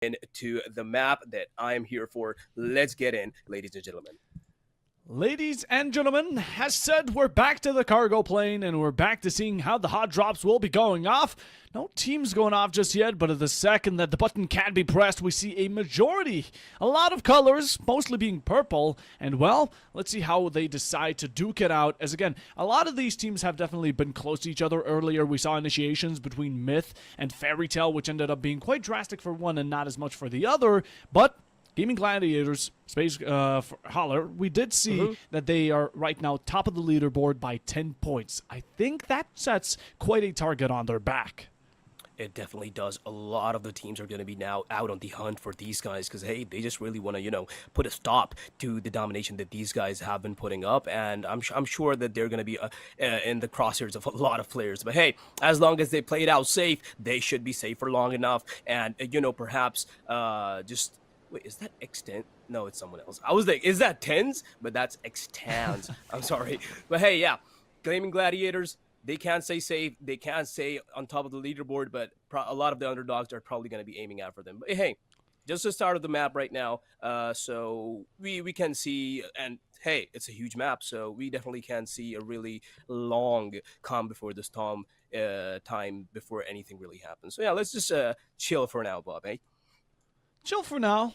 into the map that I am here for. Let's get in, ladies and gentlemen. Ladies and gentlemen, as said, we're back to the cargo plane and we're back to seeing how the hot drops will be going off. No teams going off just yet, but at the second that the button can be pressed, we see a majority, a lot of colors, mostly being purple, and well, let's see how they decide to duke it out, as again, a lot of these teams have definitely been close to each other earlier. We saw initiations between Myth and Fairy Tale, which ended up being quite drastic for one and not as much for the other, but Gaming Gladiators, Space Holler, we did see that they are right now top of the leaderboard by 10 points. I think that sets quite a target on their back. It definitely does. A lot of the teams are going to be now out on the hunt for these guys because, hey, they just really want to, put a stop to the domination that these guys have been putting up. And I'm sure that they're going to be in the crosshairs of a lot of players. But, hey, as long as they play it out safe, they should be safe for long enough. And, perhaps just... Wait, is that extent? No, it's someone else. I was like, is that tens? But that's extends. I'm sorry. But hey, yeah. Gaming Gladiators, they can't stay safe. They can't stay on top of the leaderboard, but a lot of the underdogs are probably going to be aiming out for them. But hey, just the start of the map right now. So we can see, and hey, it's a huge map, so we definitely can see a really long calm before the storm time before anything really happens. So yeah, let's just chill for now, Bob, eh? Chill for now.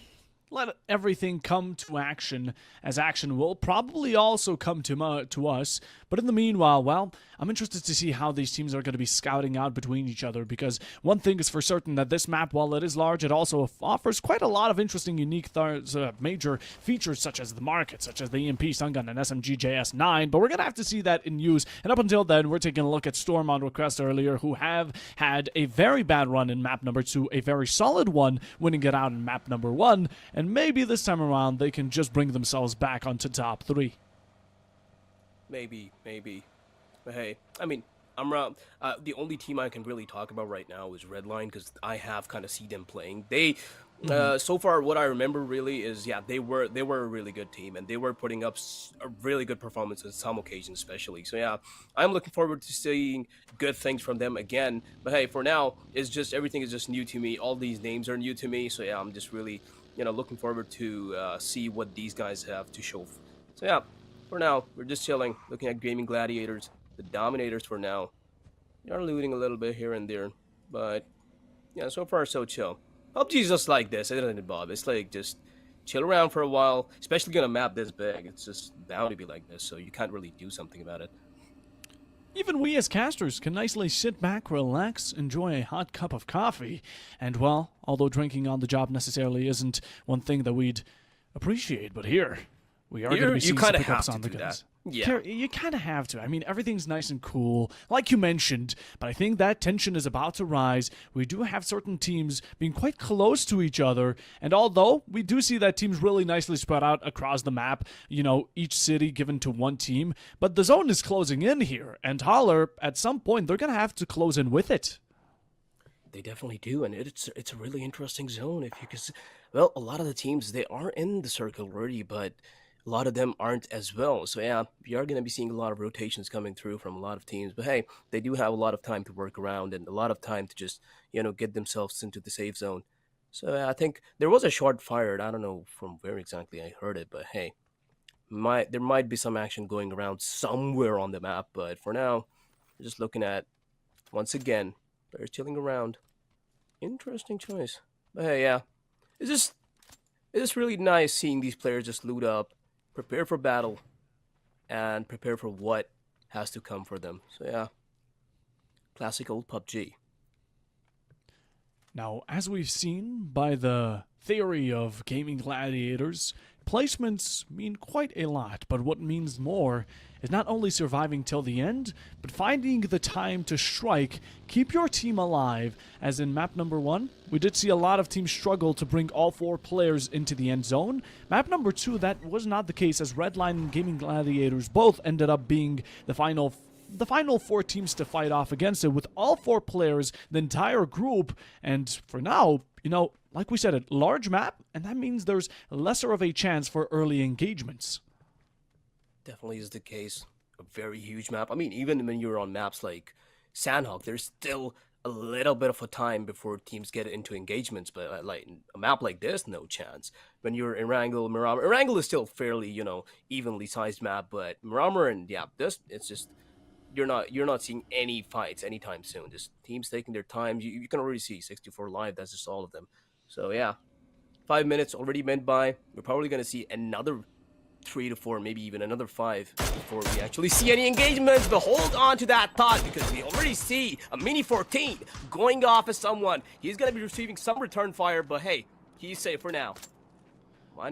Let everything come to action, as action will probably also come to us. But in the meanwhile, well, I'm interested to see how these teams are going to be scouting out between each other, because one thing is for certain, that this map, while it is large, it also offers quite a lot of interesting, unique major features, such as the market, such as the EMP, stun gun, and SMG JS9, but we're going to have to see that in use. And up until then, we're taking a look at Storm on request earlier, who have had a very bad run in map number 2, a very solid one, winning it out in map number 1, and maybe this time around they can just bring themselves back onto top 3. Maybe. But hey, I mean, I'm around. The only team I can really talk about right now is Redline, because I have kind of seen them playing. They, so far, what I remember really is, yeah, they were a really good team, and they were putting up a really good performance on some occasions, especially. So yeah, I'm looking forward to seeing good things from them again. But hey, for now, everything is just new to me. All these names are new to me. So yeah, I'm just really, looking forward to see what these guys have to show. So yeah, for now, we're just chilling, looking at Gaming Gladiators. The Dominators for now. They are looting a little bit here and there, but yeah, so far so chill. PUBG is just like this, isn't it, Bob? It's like just chill around for a while, especially on a map this big. It's just bound to be like this, so you can't really do something about it. Even we as casters can nicely sit back, relax, enjoy a hot cup of coffee, and well, although drinking on the job necessarily isn't one thing that we'd appreciate, but here, we are going to be seeing some pickups on the guns. Yeah. You kind of have to. I mean, everything's nice and cool, like you mentioned, but I think that tension is about to rise. We do have certain teams being quite close to each other, and although we do see that teams really nicely spread out across the map, each city given to one team, but the zone is closing in here, and Holler, at some point, they're going to have to close in with it. They definitely do, and it's a really interesting zone. If you could, well, a lot of the teams, they are in the circle already, but a lot of them aren't as well. So yeah, we are going to be seeing a lot of rotations coming through from a lot of teams. But hey, they do have a lot of time to work around and a lot of time to just, get themselves into the safe zone. So yeah, I think there was a shot fired. I don't know from where exactly I heard it, but hey, there might be some action going around somewhere on the map. But for now, we're just looking at, once again, they're chilling around. Interesting choice. But hey, yeah, it's just really nice seeing these players just loot up, prepare for battle, and prepare for what has to come for them. So yeah, classic old PUBG. Now, as we've seen by the theory of Gaming Gladiators, placements mean quite a lot, but what means more is not only surviving till the end, but finding the time to strike, keep your team alive, as in map number 1, we did see a lot of teams struggle to bring all 4 players into the end zone. Map number 2, that was not the case, as Redline and Gaming Gladiators both ended up being the final 4 teams to fight off against it, with all 4 players, the entire group, and for now, like we said, a large map, and that means there's lesser of a chance for early engagements. Definitely is the case. A very huge map. I mean, even when you're on maps like Sandhawk, there's still a little bit of a time before teams get into engagements, but like a map like this, no chance. When you're in Erangel, Miramar, Erangel is still fairly, evenly sized map, but Miramar and yeah, this it's just you're not seeing any fights anytime soon. Just teams taking their time. You can already see 64 live. That's just all of them. So yeah, 5 minutes already went by. We're probably gonna see another 3 to 4, maybe even another 5 before we actually see any engagements. But hold on to that thought because we already see a Mini 14 going off as someone. He's gonna be receiving some return fire, but hey, he's safe for now.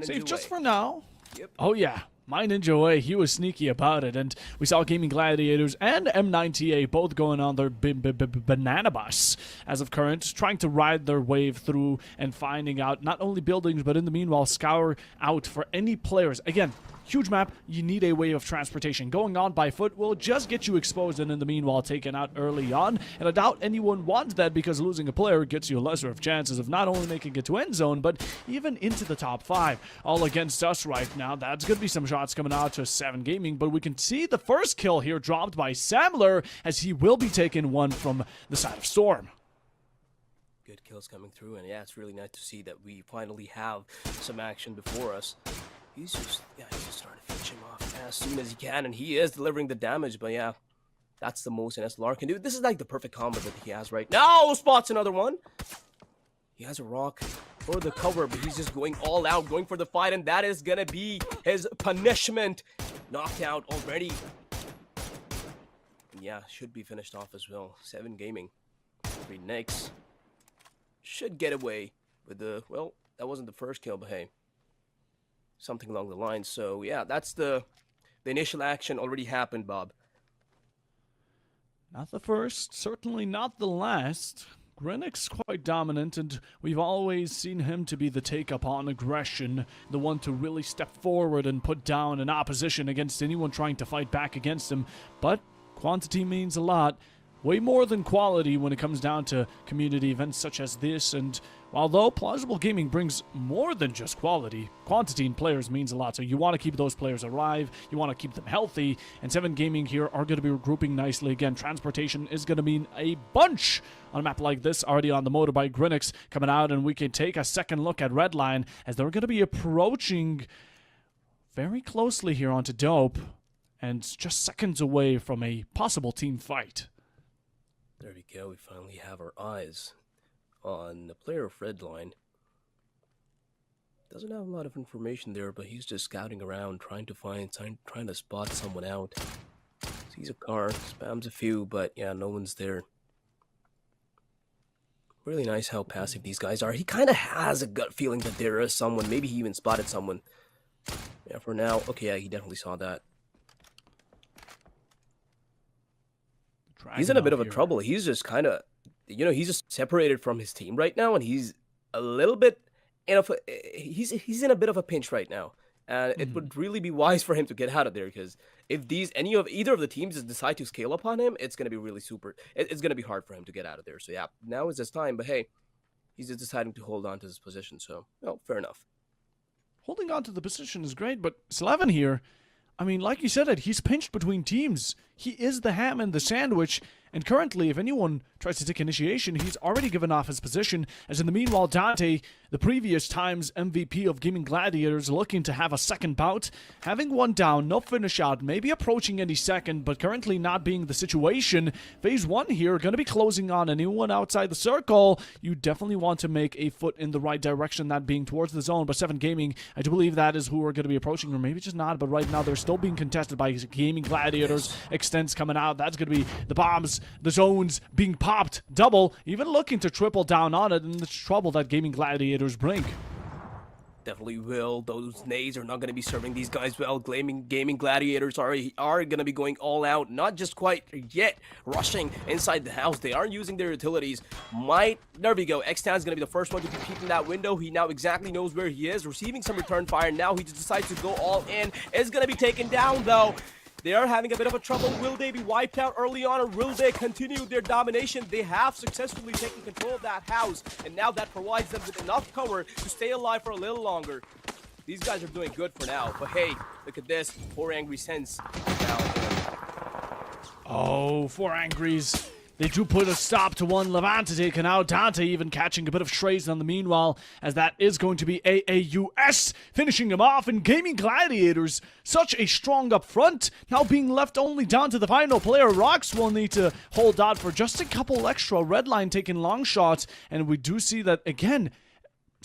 Safe just for now? Yep. Oh yeah. My Ninja Way, he was sneaky about it, and we saw Gaming Gladiators and M98 both going on their banana bus as of current, trying to ride their wave through and finding out not only buildings, but in the meanwhile scour out for any players. Again, huge map, you need a way of transportation. Going on by foot will just get you exposed and in the meanwhile taken out early on, and I doubt anyone wants that because losing a player gets you lesser of chances of not only making it to end zone, but even into the top 5. All against us right now. That's going to be some shots coming out to 7 Gaming, but we can see the first kill here dropped by Samler as he will be taking one from the side of Storm. Good kills coming through, and yeah, it's really nice to see that we finally have some action before us. He's just starting to finish him off as soon as he can, and he is delivering the damage, but yeah, that's the most an SLR can do. This is like the perfect combo that he has right now. Spots another one. He has a rock for the cover, but he's just going all out, going for the fight, and that is gonna be his punishment. Knocked out already. And yeah, should be finished off as well. 7 Gaming. 3 Nicks. Should get away with the, well, that wasn't the first kill, but hey, something along the lines. So yeah, that's the initial action already happened, Bob. Not the first, certainly not the last. Grennick's quite dominant, and we've always seen him to be the take-up on aggression, the one to really step forward and put down an opposition against anyone trying to fight back against him. But quantity means a lot. Way more than quality when it comes down to community events such as this, and although Plausible Gaming brings more than just quality, quantity in players means a lot, so you want to keep those players alive, you want to keep them healthy, and 7 Gaming here are going to be regrouping nicely. Again, transportation is going to mean a bunch on a map like this, already on the motorbike. Grenix coming out, and we can take a second look at Redline as they're going to be approaching very closely here onto Dope, and just seconds away from a possible team fight. There we go, we finally have our eyes on the player of Redline. Doesn't have a lot of information there, but he's just scouting around, trying to spot someone out. Sees a car, spams a few, but yeah, no one's there. Really nice how passive these guys are. He kind of has a gut feeling that there is someone. Maybe he even spotted someone. Yeah, for now, okay, yeah, he definitely saw that. He's in a bit of a trouble. He's just kind of, he's just separated from his team right now, and he's a little bit he's in a bit of a pinch right now. And it would really be wise for him to get out of there, because if either of the teams decide to scale upon him, it's going to be really it's going to be hard for him to get out of there. So yeah, now is his time, but hey, he's just deciding to hold on to his position, so, well, fair enough. Holding on to the position is great, but Slaven here, I mean, like you said, he's pinched between teams. He is the ham and the sandwich, and currently, if anyone tries to take initiation, he's already given off his position, as in the meanwhile, Dante, the previous times MVP of Gaming Gladiators, looking to have a second bout, having one down, no finish out, maybe approaching any second, but currently not being the situation. Phase 1 here, going to be closing on anyone outside the circle. You definitely want to make a foot in the right direction, that being towards the zone, but 7 Gaming, I do believe that is who we're going to be approaching, or maybe just not, but right now they're still being contested by Gaming Gladiators. Extents coming out, that's going to be the bombs, the zones being popped, double, even looking to triple down on it, and the trouble that Gaming Gladiators bring. Definitely will. Those nades are not going to be serving these guys well. Gaming Gladiators are going to be going all out, not just quite yet rushing inside the house. They are using their utilities. There we go. X-Town's going to be the first one to be peeking that window. He now exactly knows where he is, receiving some return fire. Now he just decides to go all in. It's going to be taken down, though. They are having a bit of a trouble. Will they be wiped out early on, or will they continue their domination? They have successfully taken control of that house, and now that provides them with enough cover to stay alive for a little longer. These guys are doing good for now, but hey, look at this. 4 Angry Sense. Oh, 4 Angries. They do put a stop to one. Levante taken out. Dante even catching a bit of strays on the meanwhile, as that is going to be AAUS finishing him off. And Gaming Gladiators, such a strong up front, now being left only down to the final player. Rocks will need to hold out for just a couple extra. Redline taking long shots, and we do see that again.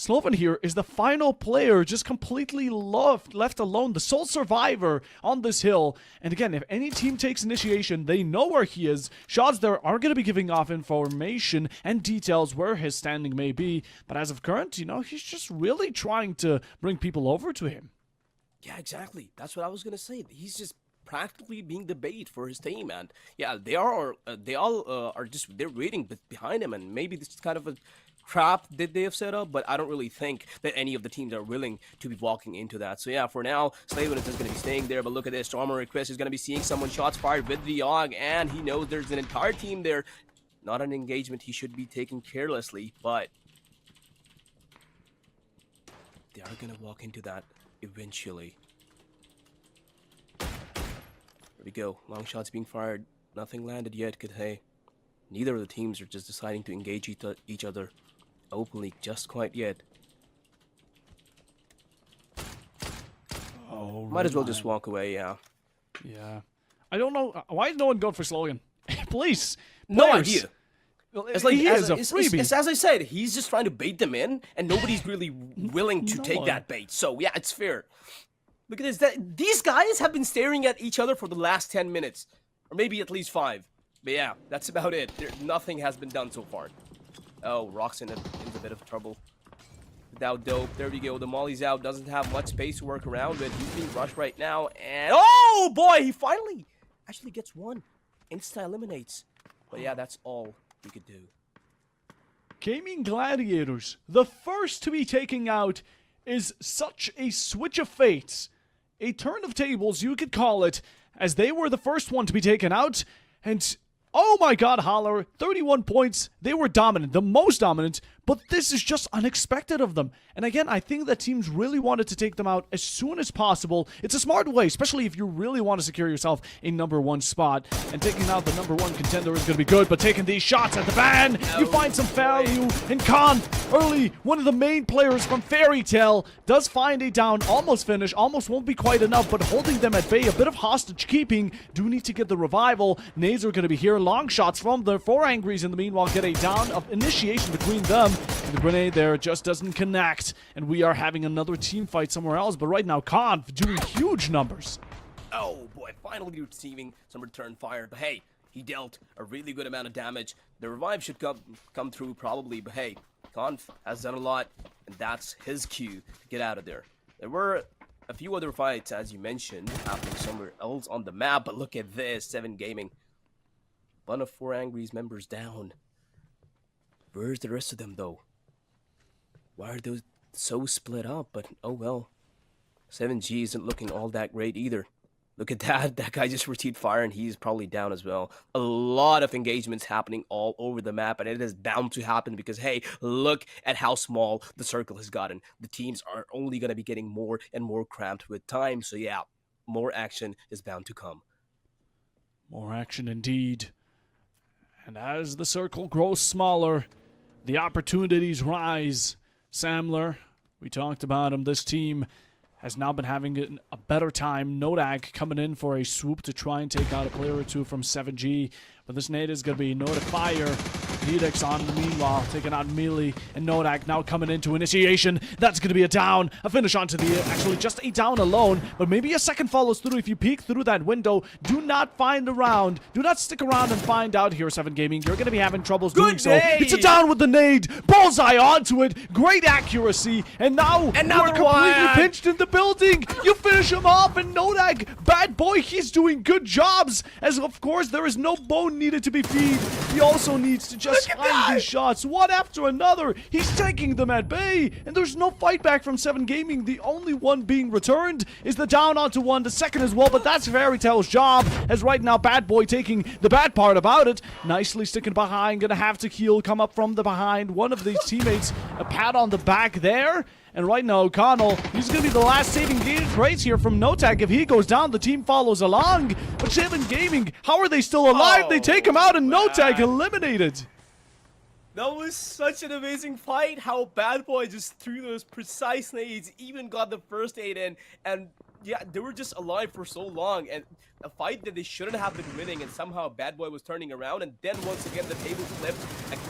Sloven here is the final player, just completely left alone, the sole survivor on this hill. And again, if any team takes initiation, they know where he is. Shots there are going to be giving off information and details where his standing may be. But as of current, you know, he's just really trying to bring people over to him. Yeah, exactly. That's what I was gonna say. He's just practically being the bait for his team, and yeah, they all are just they're waiting behind him, and maybe this is kind of a trap that they have set up, but I don't really think that any of the teams are willing to be walking into that. So yeah, for now, Slaven is just going to be staying there, but look at this. Stormer Request is going to be seeing someone shots fired with the AUG, and he knows there's an entire team there. Not an engagement he should be taking carelessly, but they are going to walk into that eventually. There we go. Long shots being fired. Nothing landed yet, because hey, neither of the teams are just deciding to engage each other openly just quite yet. Oh, might as well just walk away. Yeah. I don't know why is no one going for Slogan. Please, No players. idea. Well, It's like he is a it's freebie. as I said, he's just trying to bait them in, and nobody's really willing to take that bait. So yeah, it's fair. Look at this. These guys have been staring at each other for the last 10 minutes, or maybe at least 5. But yeah, that's about it. Nothing has been done so far. Oh, Rock's in a bit of trouble. Without dope. There we go. The Molly's out. Doesn't have much space to work around with. He's being rushed right now. And oh boy, he finally actually gets one. Insta eliminates. But yeah, that's all we could do. Gaming Gladiators, the first to be taken out, is such a switch of fates. A turn of tables, you could call it, as they were the first one to be taken out. And oh my god, Holler, 31 points. They were dominant, the most dominant, but this is just unexpected of them. And again, I think that teams really wanted to take them out as soon as possible. It's a smart way, especially if you really want to secure yourself a #1 spot. And taking out the #1 contender is going to be good, but taking these shots at the ban, you find some value. And Khan, early, one of the main players from Fairy Tale, does find a down, almost finish, almost won't be quite enough, but holding them at bay, a bit of hostage keeping. Do need to get the revival. Nades are going to be here. Long shots from the 4 Angries in the meanwhile get a down of initiation between them. And the grenade there just doesn't connect. And we are having another team fight somewhere else. But right now, Khan doing huge numbers. Oh boy, finally receiving some return fire. But hey, he dealt a really good amount of damage. The revive should come through probably. But hey, Conf has done a lot, and that's his cue to get out of there. There were a few other fights, as you mentioned, happening somewhere else on the map. But look at this, 7 Gaming. One of 4 Angry's members down. Where's the rest of them, though? Why are those so split up? But oh well. 7G isn't looking all that great either. Look at that. That guy just received fire and he's probably down as well. A lot of engagements happening all over the map, and it is bound to happen because, hey, look at how small the circle has gotten. The teams are only going to be getting more and more cramped with time. So yeah, more action is bound to come. More action indeed. And as the circle grows smaller, the opportunities rise. Samler, we talked about him. This team has now been having a better time. Nodak coming in for a swoop to try and take out a player or two from 7G. But this nade is going to be Notifier. Edix on the meanwhile, taking out Melee, and Nodak now coming into initiation. That's going to be a down. A finish onto the, actually just a down alone, but maybe a second follows through if you peek through that window. Do not find around. Do not stick around and find out here, 7 Gaming. You're going to be having troubles doing so. It's a down with the nade. Bullseye onto it. Great accuracy. And now we're completely pinched in the building. You finish him off, and Nodak, bad boy, he's doing good jobs. As of course, there is no bone needed to be feed. He also needs to just find these shots one after another. He's taking them at bay, and there's no fight back from 7 Gaming. The only one being returned is the down onto 1, the second as well, but that's Fairy Tale's job, as right now Bad Boy taking the bad part about it. Nicely sticking behind, gonna have to heal, come up from the behind. One of these teammates, a pat on the back there, And right now, O'Connell, he's going to be the last saving grace here from Notek. If he goes down, the team follows along. But Shaman Gaming, how are they still alive? They take him out and Notek eliminated. That was such an amazing fight. How Bad Boy just threw those precise nades, even got the first aid in, and yeah, they were just alive for so long. And a fight that they shouldn't have been winning, and somehow Bad Boy was turning around, and then once again the table flipped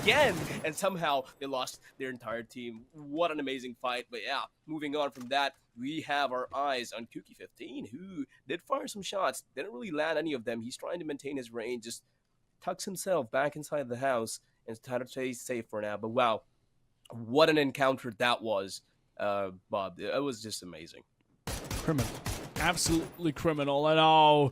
again, and somehow they lost their entire team. What an amazing fight. But yeah, moving on from that, we have our eyes on Kuki15, who did fire some shots, didn't really land any of them. He's trying to maintain his range, just tucks himself back inside the house and try to stay safe for now. But wow, what an encounter that was, Bob. It was just amazing. Criminal. Absolutely criminal. And oh,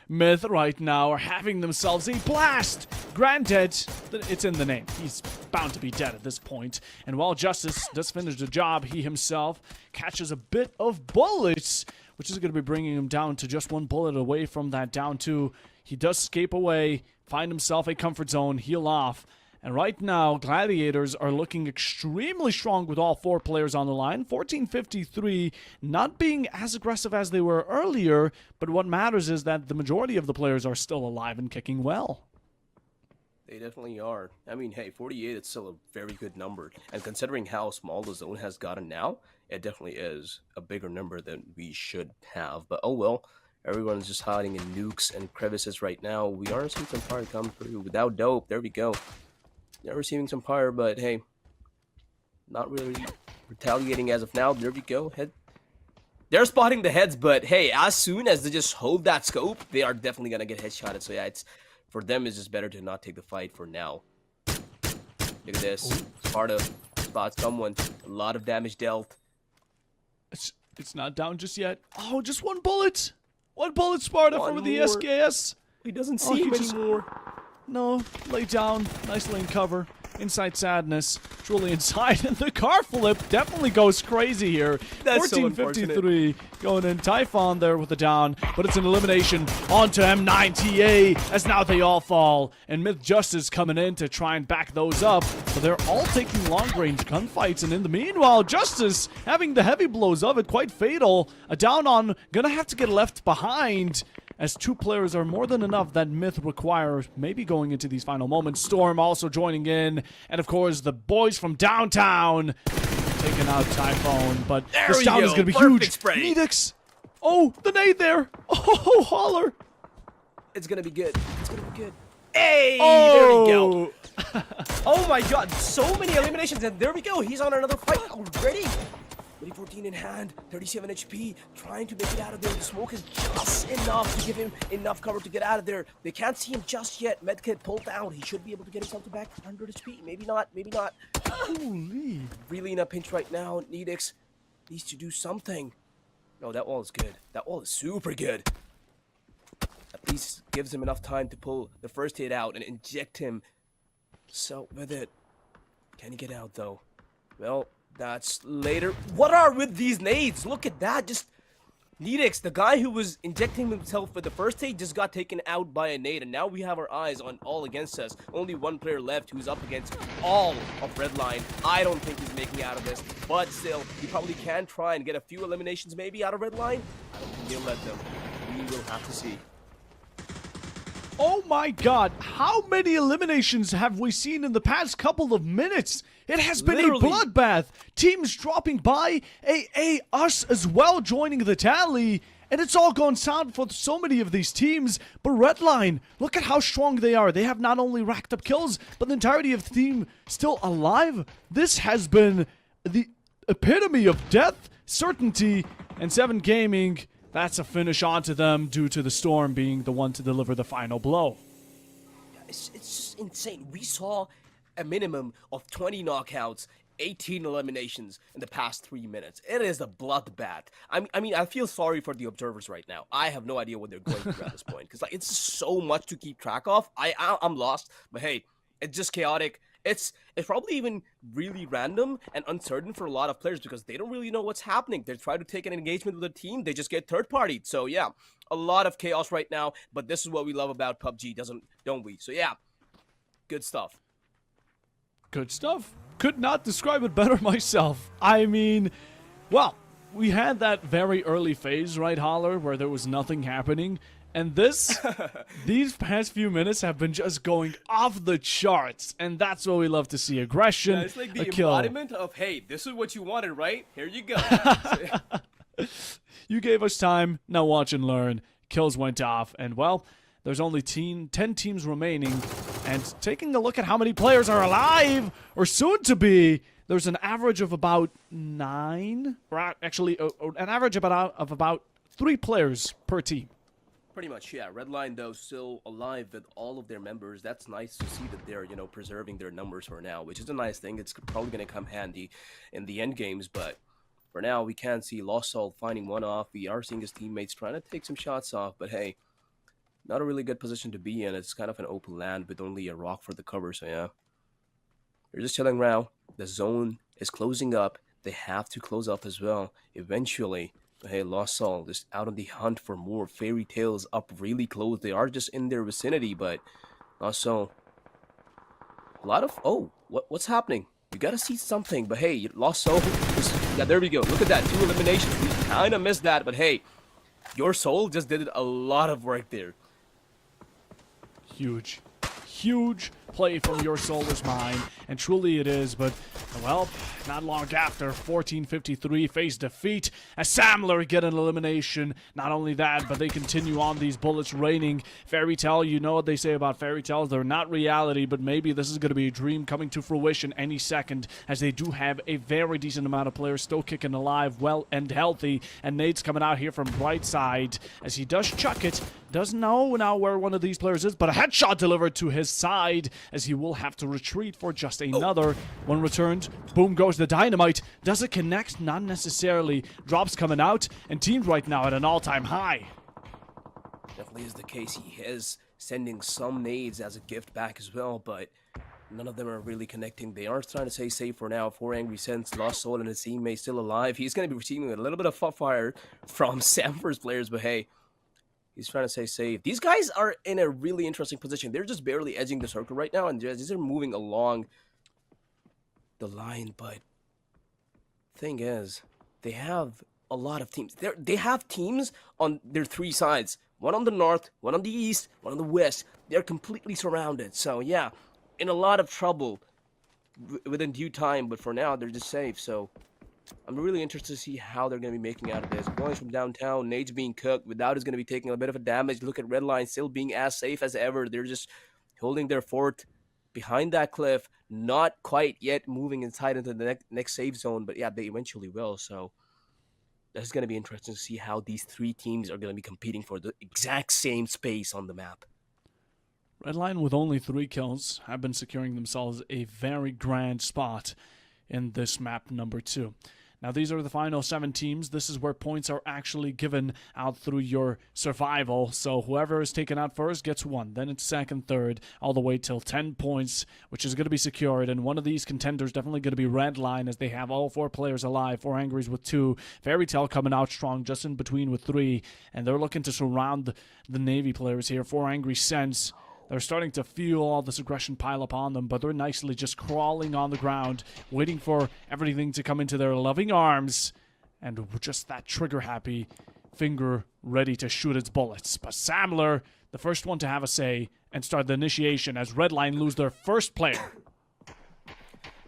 Myth right now are having themselves a blast. Granted, it's in the name. He's bound to be dead at this point. And while Justice does finish the job, he himself catches a bit of bullets, which is going to be bringing him down to just one bullet away from that down two. He does escape away, find himself a comfort zone, heal off. And right now, Gladiators are looking extremely strong with all four players on the line. 1453, not being as aggressive as they were earlier, but what matters is that the majority of the players are still alive and kicking well. They definitely are. I mean, hey, 48 is still a very good number. And considering how small the zone has gotten now, it definitely is a bigger number than we should have. But oh well, everyone's just hiding in nukes and crevices right now. We are seeing some fire come through. Without dope, there we go. They're receiving some fire, but hey, not really retaliating as of now. There we go. They're spotting the heads, but hey, as soon as they just hold that scope, they are definitely gonna get headshotted. So yeah, it's for them. It's just better to not take the fight for now. Look at this. Sparta spots someone. A lot of damage dealt. It's not down just yet. Oh, just one bullet. One bullet, Sparta, from the SKS. He doesn't see him anymore. No, lay down, nice lane cover, inside sadness, truly inside, and the car flip definitely goes crazy here. That's 1453 going in, Typhon there with the down, but it's an elimination onto M9TA, as now they all fall, and Myth Justice coming in to try and back those up, but they're all taking long-range gunfights, and in the meanwhile, Justice having the heavy blows of it, quite fatal, a down on, gonna have to get left behind, as two players are more than enough that Myth requires, maybe going into these final moments. Storm also joining in, and of course the boys from downtown taking out Typhon, but this down is going to be huge. Needix! Oh, the nade there! Oh, holler! It's going to be good. It's going to be good. Hey! Oh. There we go. Oh my god, so many eliminations, and there we go. He's on another fight already. 14 in hand, 37 HP, trying to make it out of there. The smoke is just enough to give him enough cover to get out of there. They can't see him just yet. Medkit pulled out. He should be able to get himself to back 100 HP. Maybe not, maybe not. Holy. Really in a pinch right now. Needix needs to do something. No, that wall is good. That wall is super good. At least gives him enough time to pull the first hit out and inject him. So, with it. Can he get out, though? Well, that's later. What are with these nades? Look at that. Just Needix, the guy who was injecting himself with the first aid, just got taken out by a nade, and now we have our eyes on all against us. Only one player left who's up against all of Redline. I don't think he's making out of this, but still, he probably can try and get a few eliminations maybe out of Redline. I don't think they'll let them. We will have to see. Oh my god, how many eliminations have we seen in the past couple of minutes? It has been a bloodbath. Teams dropping by, us as well joining the tally. And it's all gone south for so many of these teams. But Redline, look at how strong they are. They have not only racked up kills, but the entirety of the team still alive. This has been the epitome of death, certainty, and 7 Gaming. That's a finish onto them due to the Storm being the one to deliver the final blow. It's just insane. We saw a minimum of 20 knockouts, 18 eliminations in the past 3 minutes. It is a bloodbath. I mean, I feel sorry for the observers right now. I have no idea what they're going through at this point, because like it's so much to keep track of. I'm lost, but hey, it's just chaotic. It's probably even really random and uncertain for a lot of players because they don't really know what's happening. They try to take an engagement with a team, they just get third-partied. So yeah, a lot of chaos right now, but this is what we love about PUBG, don't we? So yeah, good stuff. Good stuff. Could not describe it better myself. I mean, Well, we had that very early phase, right, Holler, where there was nothing happening. And these past few minutes have been just going off the charts. And that's what we love to see. Aggression, Yeah, it's like the a kill. embodiment of, hey, this is what you wanted, right? Here you go. You gave us time, now watch and learn. Kills went off, and well, there's only 10 teams remaining. And taking a look at how many players are alive, or soon to be, there's an average of about 9, or actually an average of about 3 players per team. Pretty much, yeah. Redline, though, still alive with all of their members. That's nice to see that they're, preserving their numbers for now, which is a nice thing. It's probably going to come handy in the end games, but for now, we can see Lost Soul finding one off. We are seeing his teammates trying to take some shots off, but hey, not a really good position to be in. It's kind of an open land with only a rock for the cover, so yeah. They're just chilling around. The zone is closing up. They have to close up as well eventually. But hey, Lost Soul just out on the hunt for more. Fairy Tales up really close. They are just in their vicinity, but Lost Soul. A lot of... Oh, what's happening? You gotta see something, but hey, Lost Soul. Yeah, there we go. Look at that. 2 eliminations. We kind of missed that, but hey, your soul just did a lot of work there. Huge play from Your Soul Is Mine, and truly it is, but well, not long after, 1453 face defeat as Samler get an elimination. Not only that, but they continue on, these bullets raining. Fairy Tale, you know what they say about fairy tales, they're not reality, but maybe this is going to be a dream coming to fruition any second, as they do have a very decent amount of players still kicking alive, well and healthy. And Nate's coming out here from right side as he does chuck it. Doesn't know now where one of these players is, but a headshot delivered to his side as he will have to retreat for just another. One returned. Boom goes the dynamite. Does it connect? Not necessarily. Drops coming out, and teams right now at an all-time high. Definitely is the case. He is sending some nades as a gift back as well, but none of them are really connecting. They are trying to stay safe for now. 4 Angry Sense, Lost Soul, and his teammate still alive. He's going to be receiving a little bit of fire from Samford's players, but hey, he's trying to stay safe. These guys are in a really interesting position. They're just barely edging the circle right now, and these are moving along the line. But thing is, they have a lot of teams. They have teams on their 3 sides. One on the north, one on the east, one on the west. They're completely surrounded. So yeah, in a lot of trouble within due time. But for now, they're just safe. So I'm really interested to see how they're going to be making out of this. Boys from downtown, Nade's being cooked. Without is going to be taking a bit of a damage. Look at Redline still being as safe as ever. They're just holding their fort behind that cliff. Not quite yet moving inside into the next safe zone. But yeah, they eventually will. So that's going to be interesting to see how these 3 teams are going to be competing for the exact same space on the map. Redline, with only 3 kills, have been securing themselves a very grand spot in this map number 2. Now, these are the final 7 teams. This is where points are actually given out through your survival. So whoever is taken out first gets 1. Then it's second, third, all the way till 10 points, which is going to be secured. And one of these contenders definitely going to be Redline, as they have all 4 players alive. 4 Angries with 2. Fairy Tale coming out strong, just in between with 3. And they're looking to surround the Navy players here. 4 Angry Sense. They're starting to feel all this aggression pile up on them, but they're nicely just crawling on the ground, waiting for everything to come into their loving arms, and just that trigger-happy finger ready to shoot its bullets. But Samler, the first one to have a say and start the initiation as Redline lose their first player.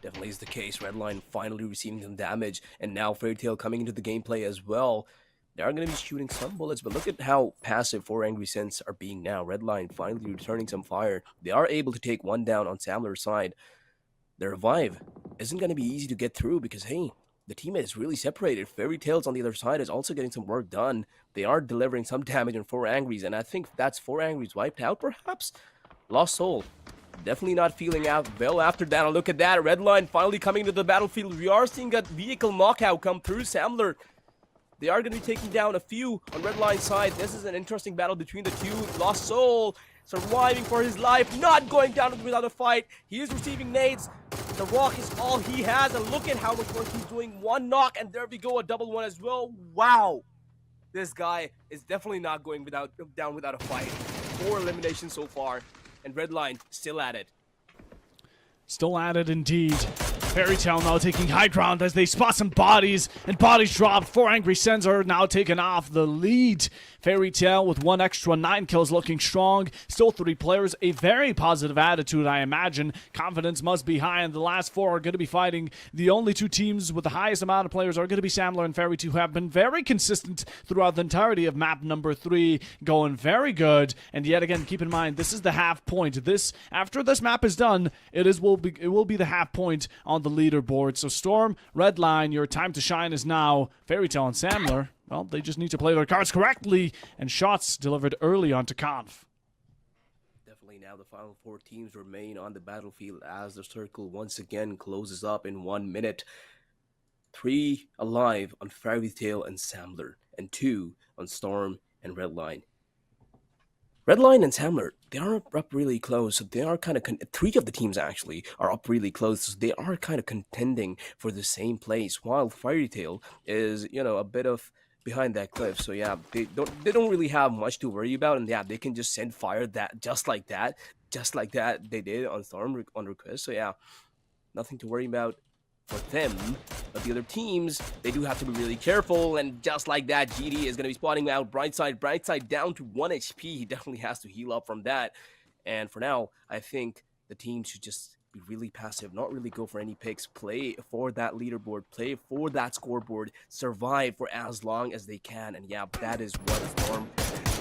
Definitely is the case. Redline finally receiving some damage, and now Fairy Tale coming into the gameplay as well. They are going to be shooting some bullets, but look at how passive 4 Angry Sense are being now. Redline finally returning some fire. They are able to take 1 down on Samler's side. Their revive isn't going to be easy to get through because, hey, the teammate is really separated. Fairy Tales on the other side is also getting some work done. They are delivering some damage on 4 Angries, and I think that's 4 Angries wiped out, perhaps? Lost Soul. Definitely not feeling out well after that. And look at that. Redline finally coming to the battlefield. We are seeing a vehicle knockout come through. Samler, they are going to be taking down a few on Redline's side. This is an interesting battle between the 2. Lost Soul surviving for his life, not going down without a fight. He is receiving nades. The rock is all he has, and look at how much work he's doing. 1 knock, and there we go, a double 1 as well. Wow. This guy is definitely not going down without a fight. 4 eliminations so far, and Redline still at it. Still at it indeed. Fairy Tale now taking high ground as they spot some bodies, and bodies dropped. 4 Angry Sens are now taking off the lead. Fairy Tale with 1 extra, 9 kills, looking strong. Still 3 players, a very positive attitude, I imagine. Confidence must be high, and the last 4 are going to be fighting. The only 2 teams with the highest amount of players are going to be Samler and Fairy 2, who have been very consistent throughout the entirety of map number 3, going very good. And yet again, keep in mind, this is the half point. After this map is done, it will be the half point on the leaderboard. So Storm, Redline, your time to shine is now. Fairy Tale and Samler, well, they just need to play their cards correctly, and shots delivered early onto Conf. Definitely now the final 4 teams remain on the battlefield as the circle once again closes up in 1 minute. 3 alive on Fairy Tale and Samler, and 2 on Storm and Redline. Redline and Samler, they are up really close, so they are kind of 3 of the teams actually are up really close, so they are kind of contending for the same place, while Fairy Tale is, a bit of behind that cliff. So yeah, they don't really have much to worry about, and yeah, they can just send fire that just like that they did on Storm on request. So yeah, nothing to worry about for them. But the other teams, they do have to be really careful, and just like that, GD is going to be spotting out Brightside down to 1 HP. He definitely has to heal up from that. And for now, I think the team should just be really passive, not really go for any picks, play for that leaderboard, play for that scoreboard, survive for as long as they can. And yeah, that is what Storm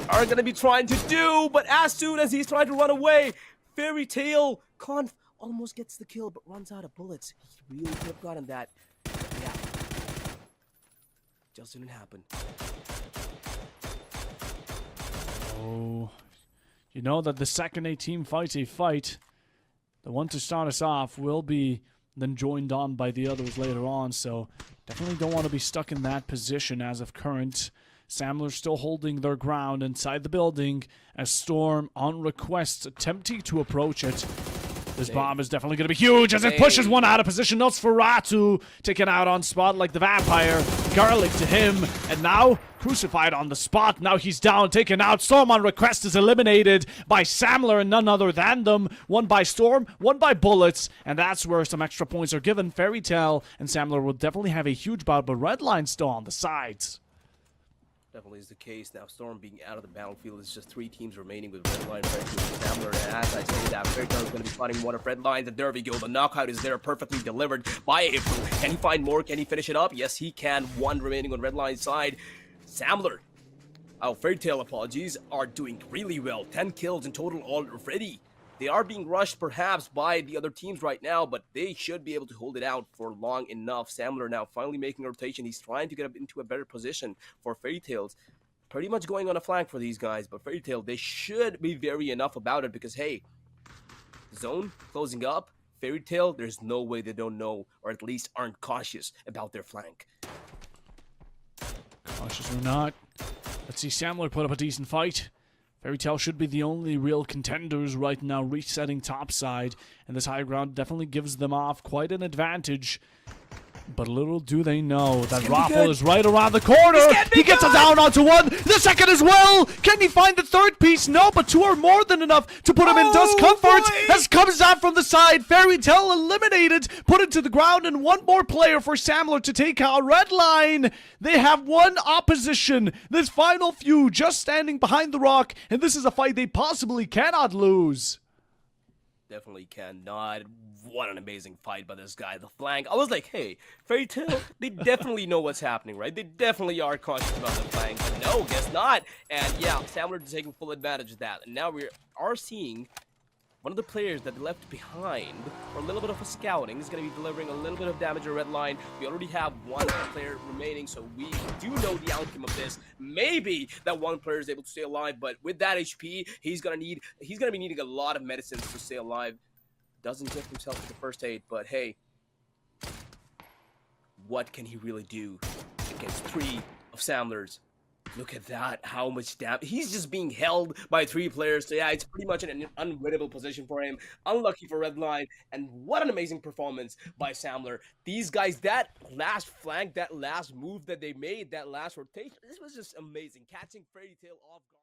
are going to be trying to do. But as soon as he's trying to run away, Fairy Tale, Conf almost gets the kill, but runs out of bullets. He really could have gotten that. Yeah. Just didn't happen. Oh, you know that the second a team fights a fight, the one to start us off will be then joined on by the others later on, so definitely don't want to be stuck in that position as of current. Samler still holding their ground inside the building as Storm on request attempting to approach it. This bomb is definitely going to be huge as it pushes one out of position. Nosferatu taken out on spot like the vampire. Garlic to him, and now crucified on the spot. Now he's down, taken out. Storm on request is eliminated by Samler and none other than them. 1 by Storm, 1 by bullets, and that's where some extra points are given. Fairy Tale and Samler will definitely have a huge bout, but Redline still on the sides. Definitely is the case. Now Storm being out of the battlefield, it's just 3 teams remaining with Redline, Fairy Tale, and Samler. And as I say that, Fairy Tale is going to be fighting one of Redlines, and there we go. The knockout is there, perfectly delivered by April. Can he find more? Can he finish it up? Yes, he can. 1 remaining on Redline's side. Samler, Fairy Tale, apologies, are doing really well. 10 kills in total already. They are being rushed perhaps by the other teams right now, but they should be able to hold it out for long enough. Samler now finally making a rotation. He's trying to get into a better position for Fairy Tales. Pretty much going on a flank for these guys, but Fairy Tale, they should be very enough about it because, hey, zone closing up. Fairy Tale, there's no way they don't know, or at least aren't cautious about their flank. Cautious or not, let's see Samler put up a decent fight. Fairy Tale should be the only real contenders right now, resetting topside, and this high ground definitely gives them off quite an advantage. But little do they know that Raffle is right around the corner. He gets it down onto 1. The second as well. Can he find the third piece? No, but 2 are more than enough to put him in discomfort. As comes down from the side, Fairy Tale eliminated, put it to the ground, and 1 more player for Samler to take out Redline. They have 1 opposition. This final few just standing behind the rock, and this is a fight they possibly cannot lose. Definitely cannot. What an amazing fight by this guy. The flank. I was like, hey, Fairy Tale, they definitely know what's happening, right? They definitely are cautious about the flank. But no, guess not. And yeah, Samler is taking full advantage of that. And now we are seeing one of the players that they left behind for a little bit of a scouting is going to be delivering a little bit of damage to Redline. We already have 1 player remaining, so we do know the outcome of this. Maybe that 1 player is able to stay alive, but with that HP, he's gonna be needing a lot of medicines to stay alive. Doesn't get himself to the first aid, but hey, what can he really do against 3 of Samler's? Look at that, how much damage. He's just being held by 3 players. So yeah, it's pretty much an unwinnable position for him. Unlucky for Redline. And what an amazing performance by Samler. These guys, that last flank, that last move that they made, that last rotation, this was just amazing. Catching Fairy Tale off guard.